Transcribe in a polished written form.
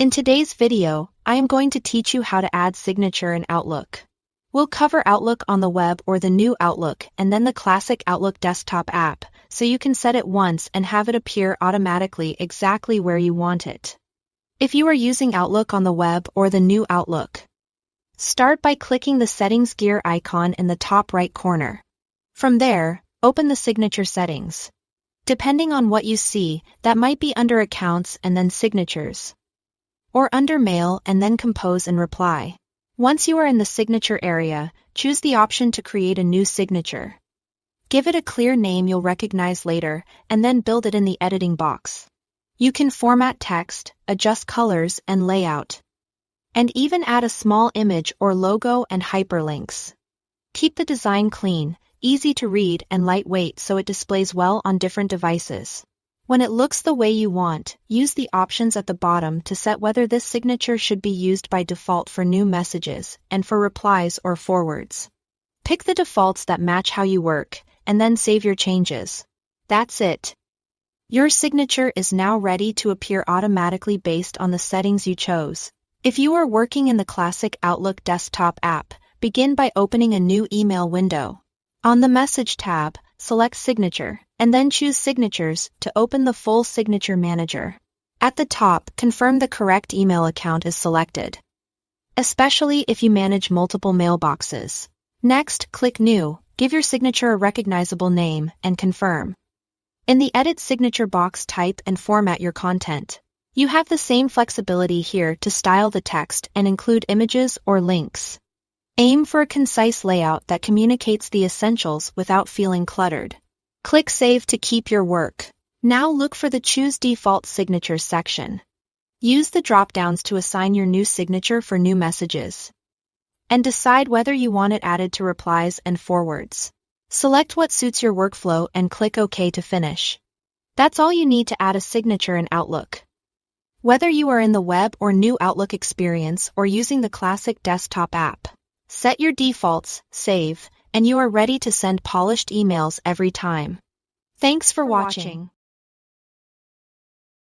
In today's video, I am going to teach you how to add signature in Outlook. We'll cover Outlook on the web or the new Outlook and then the classic Outlook desktop app, so you can set it once and have it appear automatically exactly where you want it. If you are using Outlook on the web or the new Outlook, start by clicking the settings gear icon in the top right corner. From there, open the signature settings. Depending on what you see, that might be under Accounts and then Signatures, or under Mail and then Compose and Reply. Once you are in the signature area, choose the option to create a new signature. Give it a clear name you'll recognize later, and then build it in the editing box. You can format text, adjust colors and layout, and even add a small image or logo and hyperlinks. Keep the design clean, easy to read and lightweight so it displays well on different devices. When it looks the way you want, use the options at the bottom to set whether this signature should be used by default for new messages and for replies or forwards. Pick the defaults that match how you work, and then save your changes. That's it. Your signature is now ready to appear automatically based on the settings you chose. If you are working in the classic Outlook desktop app, begin by opening a new email window. On the Message tab, select Signature, and then choose Signatures to open the full Signature Manager. At the top, confirm the correct email account is selected, especially if you manage multiple mailboxes. Next, click New, give your signature a recognizable name, and confirm. In the Edit Signature box, type and format your content. You have the same flexibility here to style the text and include images or links. Aim for a concise layout that communicates the essentials without feeling cluttered. Click Save to keep your work. Now look for the Choose Default Signatures section. Use the drop-downs to assign your new signature for new messages, and decide whether you want it added to replies and forwards. Select what suits your workflow and click OK to finish. That's all you need to add a signature in Outlook. Whether you are in the web or new Outlook experience or using the classic desktop app, set your defaults, save, and you are ready to send polished emails every time. Thanks for watching.